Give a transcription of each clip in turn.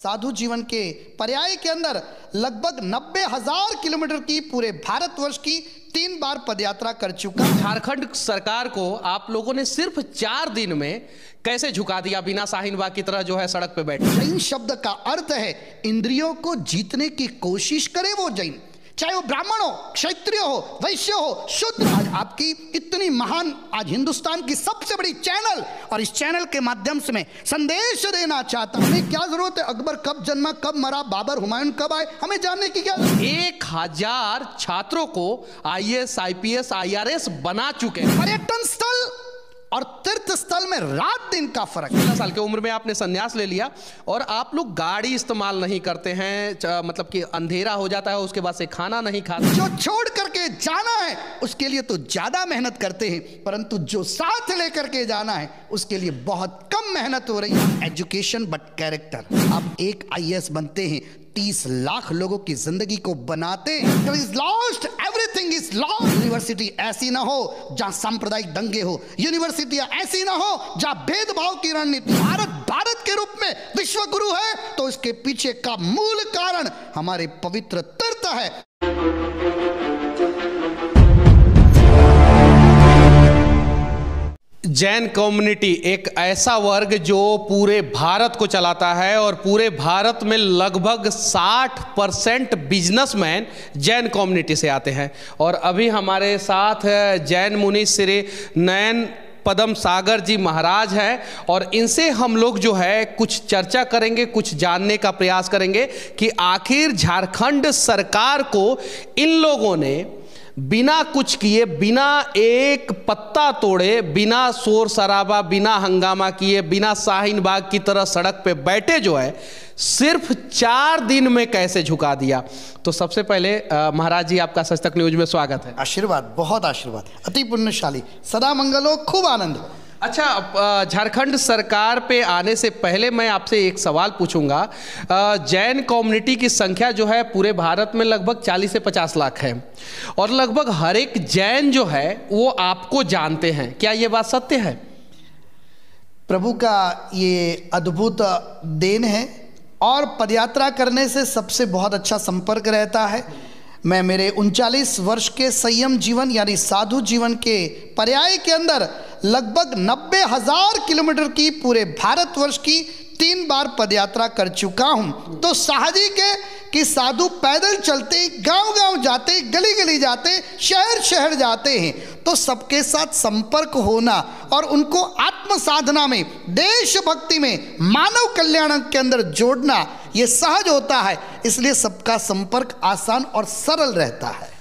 साधु जीवन के पर्याय के अंदर लगभग 90,000 किलोमीटर की पूरे भारतवर्ष की 3 बार पदयात्रा कर चुका। झारखंड सरकार को आप लोगों ने सिर्फ 4 दिन में कैसे झुका दिया, बिना शाहीन बाग की तरह जो है सड़क पे बैठे। जैन शब्द का अर्थ है इंद्रियों को जीतने की कोशिश करे वो जैन, चाहे वो ब्राह्मण हो, क्षत्रिय हो, वैश्य हो, शूद्र। आज आपकी इतनी महान, आज हिंदुस्तान की सबसे बड़ी चैनल, और इस चैनल के माध्यम से मैं संदेश देना चाहता हूं। हमें क्या जरूरत है अकबर कब जन्मा, कब मरा, बाबर हुमायूं कब आए, हमें जानने की क्या जरूरत? 1000 छात्रों को IAS, IPS, IRS बना चुके हैं। पर्यटन स्थल और तीर्थ स्थल में रात दिन का फर्क। 16 साल की उम्र में आपने संन्यास ले लिया और आप लोग गाड़ी इस्तेमाल नहीं करते हैं, मतलब कि अंधेरा हो जाता है, उसके बाद से खाना नहीं खाते। जो छोड़ करके जाना है उसके लिए तो ज्यादा मेहनत करते हैं, परंतु जो साथ लेकर के जाना है उसके लिए बहुत कम मेहनत हो रही है। Education but character. आप एक IAS बनते हैं, 30 लाख लोगों की जिंदगी को बनाते हैं। Everything is lost. यूनिवर्सिटी ऐसी ना हो जहां सांप्रदायिक दंगे हो, यूनिवर्सिटी ऐसी ना हो जहां भेदभाव की रणनीति। भारत के रूप में विश्व गुरु है तो इसके पीछे का मूल कारण हमारे पवित्र तीर्थ है। जैन कम्युनिटी एक ऐसा वर्ग जो पूरे भारत को चलाता है और पूरे भारत में लगभग 60% बिजनेसमैन जैन कम्युनिटी से आते हैं। और अभी हमारे साथ जैन मुनि श्री नयन पदम सागर जी महाराज हैं और इनसे हम लोग जो है कुछ चर्चा करेंगे, कुछ जानने का प्रयास करेंगे कि आखिर झारखंड सरकार को इन लोगों ने बिना कुछ किए, बिना एक पत्ता तोड़े, बिना शोर शराबा, बिना हंगामा किए, बिना शाहीन बाग की तरह सड़क पे बैठे जो है सिर्फ 4 दिन में कैसे झुका दिया। तो सबसे पहले महाराज जी आपका सच तक न्यूज में स्वागत है। आशीर्वाद, बहुत आशीर्वाद, अति पुण्यशाली, सदा मंगल हो, खूब आनंद हो। अच्छा, झारखंड सरकार पे आने से पहले मैं आपसे एक सवाल पूछूंगा। जैन कम्युनिटी की संख्या जो है पूरे भारत में लगभग 40 से 50 लाख है और लगभग हर एक जैन जो है वो आपको जानते हैं, क्या ये बात सत्य है? प्रभु का ये अद्भुत देन है और पदयात्रा करने से सबसे बहुत अच्छा संपर्क रहता है। मैं मेरे 39 वर्ष के संयम जीवन यानी साधु जीवन के पर्याय के अंदर लगभग 90,000 किलोमीटर की पूरे भारतवर्ष की 3 बार पदयात्रा कर चुका हूं। तो साहजिक है कि साधु पैदल चलते, गांव-गांव जाते, गली-गली जाते, शहर-शहर जाते हैं, तो सबके साथ संपर्क होना और उनको आत्म साधना में, देशभक्ति में, मानव कल्याण के अंदर जोड़ना ये सहज होता है, इसलिए सबका संपर्क आसान और सरल रहता है।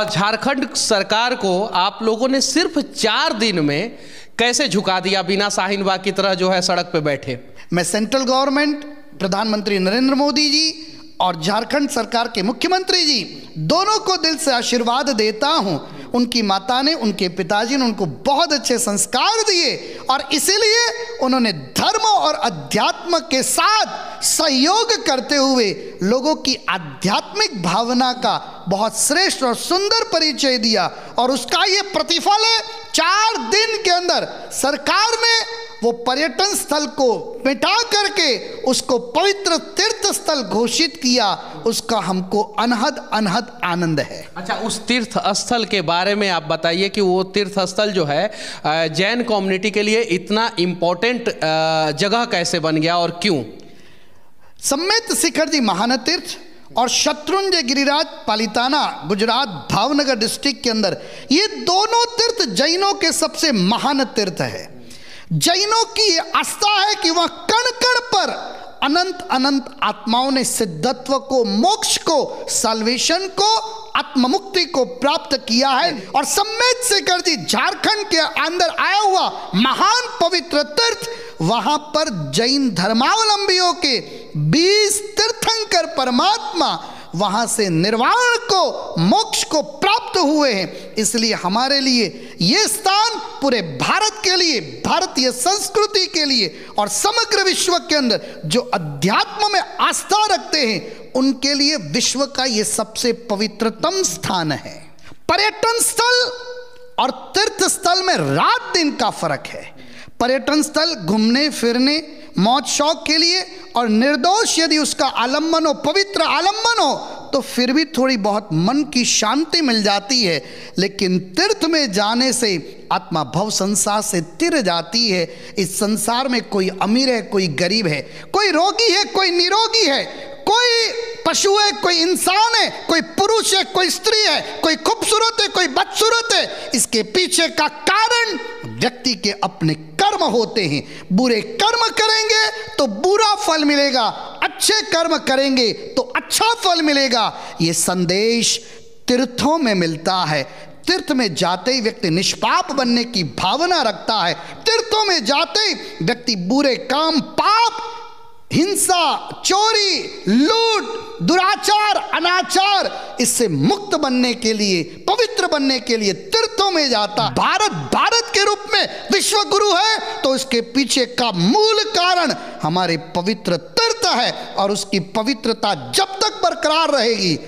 झारखंड सरकार को आप लोगों ने सिर्फ 4 दिन में कैसे झुका दिया, बिना शाहीन बाग की तरह जो है सड़क पे बैठे? मैं सेंट्रल गवर्नमेंट, प्रधानमंत्री नरेंद्र मोदी जी और झारखंड सरकार के मुख्यमंत्री जी दोनों को दिल से आशीर्वाद देता हूं। उनकी माता ने, उनके पिताजी ने उनको बहुत अच्छे संस्कार दिए और इसीलिए उन्होंने धर्म और अध्यात्म के साथ सहयोग करते हुए लोगों की आध्यात्मिक भावना का बहुत श्रेष्ठ और सुंदर परिचय दिया और उसका ये प्रतिफल है। 4 दिन के अंदर सरकार ने वो पर्यटन स्थल को मिटा करके उसको पवित्र तीर्थ स्थल घोषित किया, उसका हमको अनहद आनंद है। अच्छा, उस तीर्थ स्थल के बारे में आप बताइए कि वो तीर्थ स्थल जो है जैन कम्युनिटी के लिए इतना इम्पोर्टेंट जगह कैसे बन गया और क्यों? सम्मेत शिखर जी महानतीर्थ और शत्रुंजय गिरिराज पालिताना गुजरात भावनगर डिस्ट्रिक्ट के अंदर, ये दोनों तीर्थ जैनों के सबसे महान तीर्थ है। जैनों की ये आस्था है कि वह कण कण पर अनंत आत्माओं ने सिद्धत्व को, मोक्ष को, साल्वेशन को, आत्ममुक्ति को प्राप्त किया है। और सम्मेत शिखर जी झारखंड के अंदर आया हुआ महान पवित्र तीर्थ, वहां पर जैन धर्मावलंबियों के 20 तीर्थंकर परमात्मा वहां से निर्वाण को, मोक्ष को प्राप्त हुए हैं। इसलिए हमारे लिए ये स्थान पूरे भारत के लिए, भारतीय संस्कृति के लिए और समग्र विश्व के अंदर जो अध्यात्म में आस्था रखते हैं उनके लिए विश्व का ये सबसे पवित्रतम स्थान है। पर्यटन स्थल और तीर्थ स्थल में रात दिन का फर्क है। पर्यटन स्थल, घूमने फिरने, मौज शौक के लिए, और निर्दोष यदि उसका आलम्बन हो, पवित्र आलम्बन हो, तो फिर भी थोड़ी बहुत मन की शांति मिल जाती है। लेकिन तीर्थ में जाने से आत्मा भव संसार से तिर जाती है। इस संसार में कोई अमीर है, कोई गरीब है, कोई रोगी है, कोई निरोगी है, कोई पशु है, कोई इंसान है, कोई पुरुष है, कोई स्त्री है, कोई खूबसूरत है, कोई बदसूरत है। इसके पीछे का कारण व्यक्ति के अपने कर्म होते हैं। बुरे कर्म करेंगे तो बुरा फल मिलेगा, अच्छे कर्म करेंगे तो अच्छा फल मिलेगा। ये संदेश तीर्थों में मिलता है। तीर्थ में जाते ही व्यक्ति निष्पाप बनने की भावना रखता है। तीर्थों में जाते ही व्यक्ति बुरे काम, पाप, हिंसा, चोरी, लूट, दुराचार, अनाचार, इससे मुक्त बनने के लिए, पवित्र बनने के लिए तीर्थों में जाता। भारत के रूप में विश्व गुरु है तो इसके पीछे का मूल कारण हमारे पवित्र तीर्थ है, और उसकी पवित्रता जब तक बरकरार रहेगी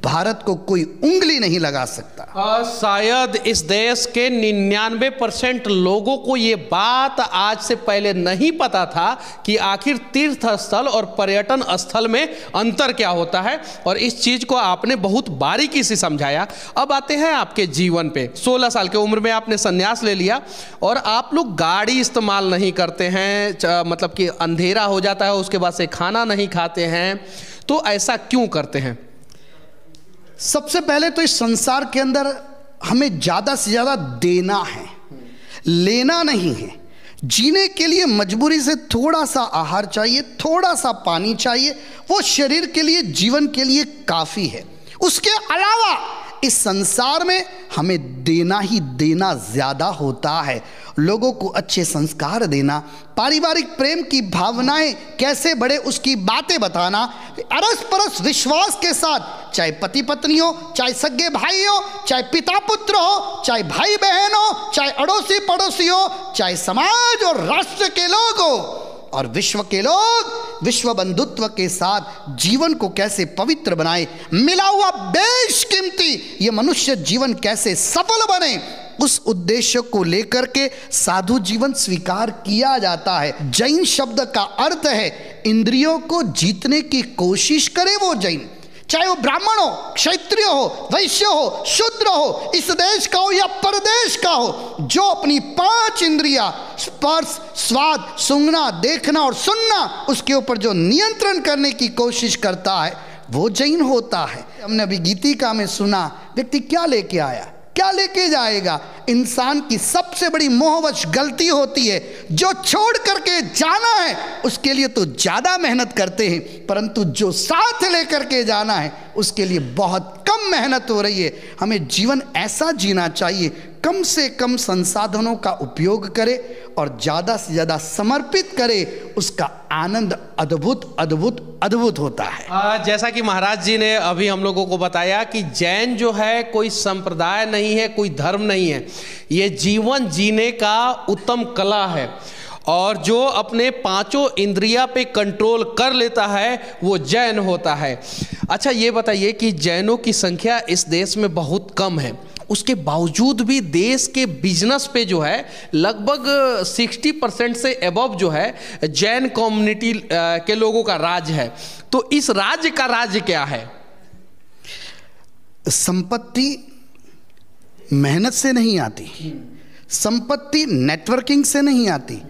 भारत को कोई उंगली नहीं लगा सकता। शायद इस देश के 99% लोगों को ये बात आज से पहले नहीं पता था कि आखिर तीर्थ स्थल और पर्यटन स्थल में अंतर क्या होता है, और इस चीज को आपने बहुत बारीकी से समझाया। अब आते हैं आपके जीवन पे। 16 साल की उम्र में आपने संन्यास ले लिया और आप लोग गाड़ी इस्तेमाल नहीं करते हैं, मतलब कि अंधेरा हो जाता है, उसके बाद से खाना नहीं खाते हैं, तो ऐसा क्यों करते हैं? सबसे पहले तो इस संसार के अंदर हमें ज़्यादा से ज़्यादा देना है, लेना नहीं है। जीने के लिए मजबूरी से थोड़ा सा आहार चाहिए, थोड़ा सा पानी चाहिए, वो शरीर के लिए, जीवन के लिए काफ़ी है। उसके अलावा इस संसार में हमें देना ही देना ज़्यादा होता है। लोगों को अच्छे संस्कार देना, पारिवारिक प्रेम की भावनाएं कैसे बढ़े उसकी बातें बताना, अरस परस विश्वास के साथ, चाहे पति पत्नी हो, चाहे सगे भाई हो, चाहे पिता पुत्र हो, चाहे भाई बहन हो, चाहे अड़ोसी पड़ोसी हो, चाहे समाज और राष्ट्र के लोग हो, और विश्व के लोग विश्व बंधुत्व के साथ जीवन को कैसे पवित्र बनाए, मिला हुआ बेशकीमती ये मनुष्य जीवन कैसे सफल बने, उस उद्देश्य को लेकर के साधु जीवन स्वीकार किया जाता है। जैन शब्द का अर्थ है इंद्रियों को जीतने की कोशिश करे वो जैन, चाहे वो ब्राह्मण हो, क्षत्रिय हो, वैश्य हो, शूद्र हो, इस देश का हो या परदेश का हो, जो अपनी 5 इंद्रियां स्पर्श, स्वाद, सूंघना, देखना और सुनना, उसके ऊपर जो नियंत्रण करने की कोशिश करता है वो जैन होता है। हमने अभी गीतिका में सुना, व्यक्ति क्या लेके आया, क्या लेके जाएगा। इंसान की सबसे बड़ी मोहवश गलती होती है, जो छोड़ करके जाना है उसके लिए तो ज़्यादा मेहनत करते हैं, परंतु जो साथ लेकर के जाना है उसके लिए बहुत कम मेहनत हो रही है। हमें जीवन ऐसा जीना चाहिए, कम से कम संसाधनों का उपयोग करे और ज़्यादा से ज़्यादा समर्पित करे, उसका आनंद अद्भुत अद्भुत अद्भुत होता है। जैसा कि महाराज जी ने अभी हम लोगों को बताया कि जैन जो है कोई संप्रदाय नहीं है, कोई धर्म नहीं है, ये जीवन जीने का उत्तम कला है, और जो अपने 5 इंद्रिया पे कंट्रोल कर लेता है वो जैन होता है। अच्छा ये बताइए कि जैनों की संख्या इस देश में बहुत कम है, उसके बावजूद भी देश के बिजनेस पे जो है लगभग 60% से अबव जो है जैन कम्युनिटी के लोगों का राज है। तो इस राज्य का राज क्या है? संपत्ति मेहनत से नहीं आती, संपत्ति नेटवर्किंग से नहीं आती,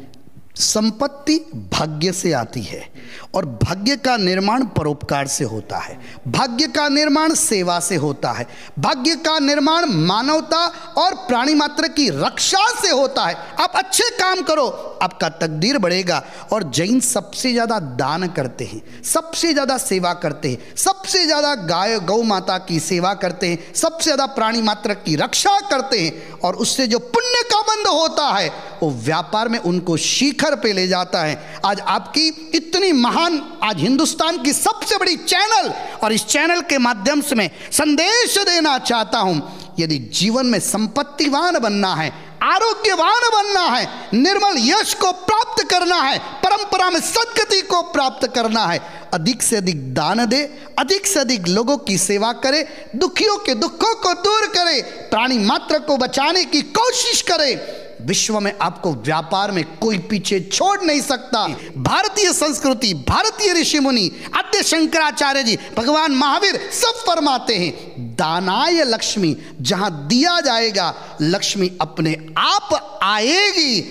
संपत्ति भाग्य से आती है, और भाग्य का निर्माण परोपकार से होता है, भाग्य का निर्माण सेवा से होता है, भाग्य का निर्माण मानवता और प्राणी मात्र की रक्षा से होता है। आप अच्छे काम करो, आपका तकदीर बढ़ेगा। और जैन सबसे ज़्यादा दान करते हैं, सबसे ज़्यादा सेवा करते हैं, सबसे ज़्यादा गाय गौ माता की सेवा करते हैं, सबसे ज़्यादा प्राणी मात्र की रक्षा करते हैं, और उससे जो पुण्य का बंध होता है वो व्यापार में उनको शिखर पे ले जाता है। आज आपकी इतनी महान, आज हिंदुस्तान की सबसे बड़ी चैनल, और इस चैनल के माध्यम से मैं संदेश देना चाहता हूं, यदि जीवन में संपत्तिवान बनना है, आरोग्यवान बनना है, निर्मल यश को प्राप्त करना है, परंपरा में सद्गति को प्राप्त करना है, अधिक से अधिक दान दे, अधिक से अधिक लोगों की सेवा करे, दुखियों के दुखों को दूर करे, प्राणी मात्र को बचाने की कोशिश करे। विश्व में आपको व्यापार में कोई पीछे छोड़ नहीं सकता। भारतीय संस्कृति, भारतीय ऋषि मुनि, आद्य शंकराचार्य जी, भगवान महावीर सब फरमाते हैं, दानाय लक्ष्मी, जहां दिया जाएगा लक्ष्मी अपने आप आएगी।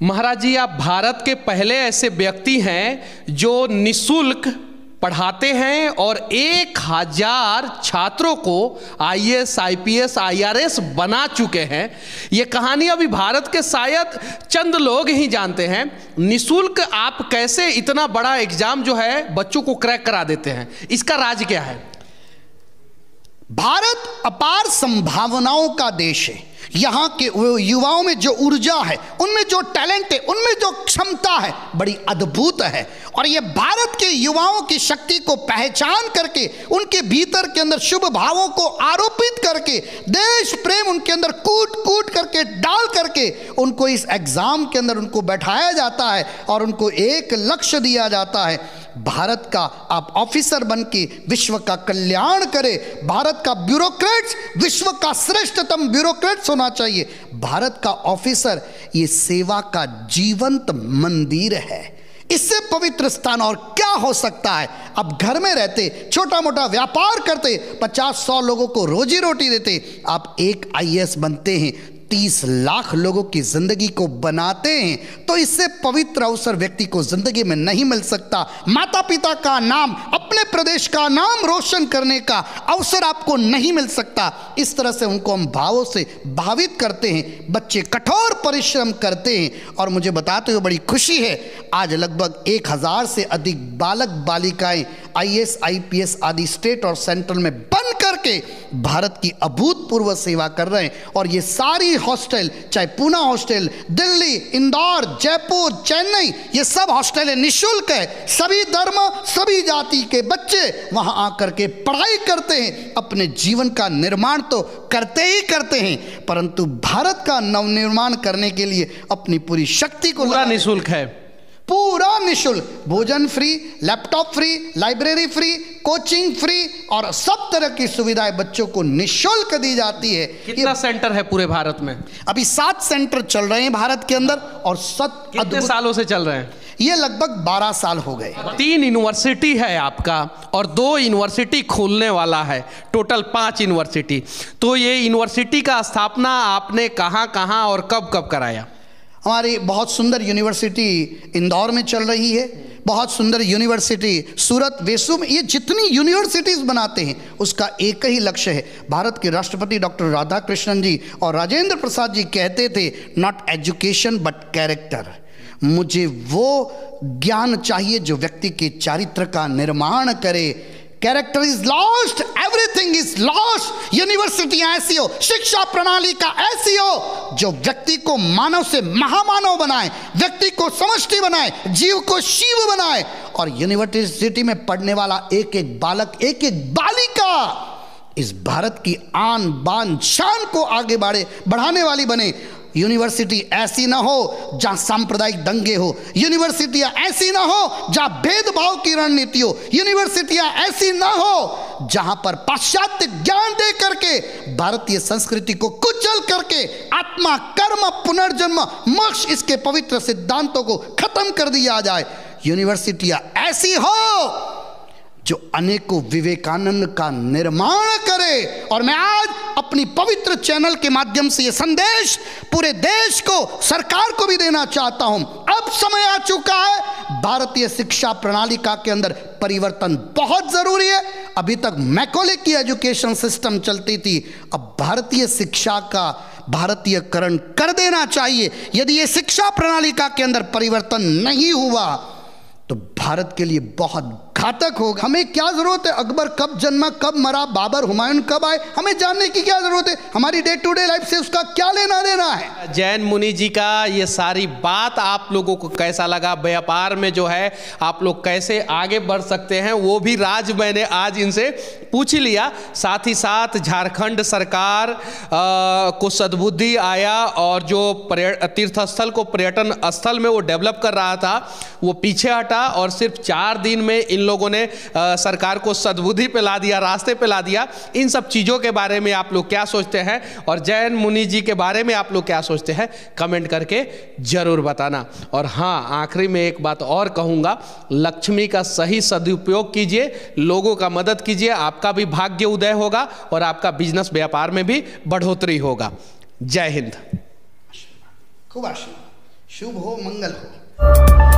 महाराज जी, आप भारत के पहले ऐसे व्यक्ति हैं जो निःशुल्क पढ़ाते हैं और 1000 छात्रों को IAS, IPS, IRS बना चुके हैं। ये कहानी अभी भारत के शायद चंद लोग ही जानते हैं। निःशुल्क आप कैसे इतना बड़ा एग्जाम जो है बच्चों को क्रैक करा देते हैं, इसका राज क्या है? भारत अपार संभावनाओं का देश है। यहाँ के युवाओं में जो ऊर्जा है, उनमें जो टैलेंट है, उनमें जो क्षमता है, बड़ी अद्भुत है। और ये भारत के युवाओं की शक्ति को पहचान करके, उनके भीतर के अंदर शुभ भावों को आरोपित करके, देश प्रेम उनके अंदर कूट कूट करके डाल करके उनको इस एग्जाम के अंदर उनको बैठाया जाता है और उनको एक लक्ष्य दिया जाता है, भारत का आप ऑफिसर बन के विश्व का कल्याण करें। भारत का ब्यूरोक्रेट्स विश्व का श्रेष्ठतम ब्यूरोक्रेट्स होना चाहिए। भारत का ऑफिसर ये सेवा का जीवंत मंदिर है। इससे पवित्र स्थान और क्या हो सकता है? अब घर में रहते, छोटा मोटा व्यापार करते, 50-100 लोगों को रोजी रोटी देते, आप एक IAS बनते हैं, 30 लाख लोगों की जिंदगी को बनाते हैं, तो इससे पवित्र अवसर व्यक्ति को जिंदगी में नहीं मिल सकता। माता पिता का नाम, अपने प्रदेश का नाम रोशन करने का अवसर आपको नहीं मिल सकता। इस तरह से उनको हम भावों से भावित करते हैं। बच्चे कठोर परिश्रम करते हैं और मुझे बताते हुए बड़ी खुशी है, आज लगभग 1000 से अधिक बालक बालिकाएं IAS, IPS आदि स्टेट और सेंट्रल में बन करके भारत की अभूतपूर्व सेवा कर रहे हैं। और ये सारी हॉस्टल, चाहे पूना हॉस्टल, दिल्ली, इंदौर, जयपुर, चेन्नई, ये सब हॉस्टल निःशुल्क है। सभी धर्म, सभी जाति के बच्चे वहां आकर के पढ़ाई करते हैं, अपने जीवन का निर्माण तो करते ही करते हैं, परंतु भारत का नवनिर्माण करने के लिए अपनी पूरी शक्ति को पूरा निःशुल्क है, पूरा निःशुल्क। भोजन free, laptop free, library free, coaching free और सब तरह की सुविधाएं बच्चों को निःशुल्क दी जाती है। कितना सेंटर है पूरे भारत में? अभी 7 सेंटर चल रहे हैं भारत के अंदर और कितने सालों से चल रहे हैं? ये लगभग 12 साल हो गए। 3 यूनिवर्सिटी है आपका और 2 यूनिवर्सिटी खोलने वाला है, टोटल 5 यूनिवर्सिटी। तो ये यूनिवर्सिटी का स्थापना आपने कहाँ कहाँ और कब कब कराया? हमारी बहुत सुंदर यूनिवर्सिटी इंदौर में चल रही है, बहुत सुंदर यूनिवर्सिटी सूरत, वेसू में। ये जितनी यूनिवर्सिटीज़ बनाते हैं उसका एक ही लक्ष्य है। भारत के राष्ट्रपति डॉक्टर राधाकृष्णन जी और राजेंद्र प्रसाद जी कहते थे, नॉट एजुकेशन बट कैरेक्टर। मुझे वो ज्ञान चाहिए जो व्यक्ति के चारित्र का निर्माण करे। Character is lost, everything is lost. यूनिवर्सिटियां ऐसी हो, शिक्षा प्रणाली का ऐसी हो जो व्यक्ति को मानव से महामानव बनाए, व्यक्ति को समष्टि बनाए, जीव को शिव बनाए। और यूनिवर्सिटी में पढ़ने वाला एक एक बालक, एक एक बालिका इस भारत की आन बान शान को आगे बढ़ाने वाली बने। यूनिवर्सिटी ऐसी ना हो जहां सांप्रदायिक दंगे हो, यूनिवर्सिटियां ऐसी ना हो जहां भेदभाव की रणनीति हो, यूनिवर्सिटियां ऐसी ना हो जहां पर पाश्चात्य ज्ञान दे करके भारतीय संस्कृति को कुचल करके आत्मा, कर्म, पुनर्जन्म, मोक्ष, इसके पवित्र सिद्धांतों को खत्म कर दिया जाए। यूनिवर्सिटियां ऐसी हो जो अनेकों विवेकानंद का निर्माण करे। और मैं आज अपनी पवित्र चैनल के माध्यम से ये संदेश पूरे देश को, सरकार को भी देना चाहता हूं। अब समय आ चुका है, भारतीय शिक्षा प्रणाली के अंदर परिवर्तन बहुत जरूरी है। अभी तक मैकॉले की एजुकेशन सिस्टम चलती थी, अब भारतीय शिक्षा का भारतीयकरण कर देना चाहिए। यदि ये शिक्षा प्रणाली के अंदर परिवर्तन नहीं हुआ तो भारत के लिए बहुत घातक होगा। हमें क्या जरूरत है अकबर कब जन्मा, कब मरा, बाबर, हुमायूं कब आए, हमें जानने की क्या जरूरत है? हमारी डे टू डे लाइफ से उसका क्या लेना देना है? जैन मुनि जी का ये सारी बात आप लोगों को कैसा लगा? व्यापार में जो है आप लोग कैसे आगे बढ़ सकते हैं, वो भी राज मैंने आज इनसे पूछ लिया। साथ ही साथ झारखंड सरकार को सद्बुद्धि आया और जो तीर्थ स्थल को पर्यटन स्थल में वो डेवलप कर रहा था वो पीछे हटा और सिर्फ 4 दिन में इन लोगों ने सरकार को सद्बुद्धि पे ला दिया, रास्ते पे ला दिया, इन सब चीज़ों के बारे में आप लोग क्या सोचते हैं और जैन मुनि जी के बारे में आप लोग क्या सोचते हैं, कमेंट करके जरूर बताना। और हाँ, आखिरी में एक बात और कहूँगा, लक्ष्मी का सही सदुपयोग कीजिए, लोगों का मदद कीजिए, आपका भी भाग्य उदय होगा और आपका बिजनेस व्यापार में भी बढ़ोतरी होगा। जय हिंद। खूब आशीर्वाद, शुभ हो, मंगल हो।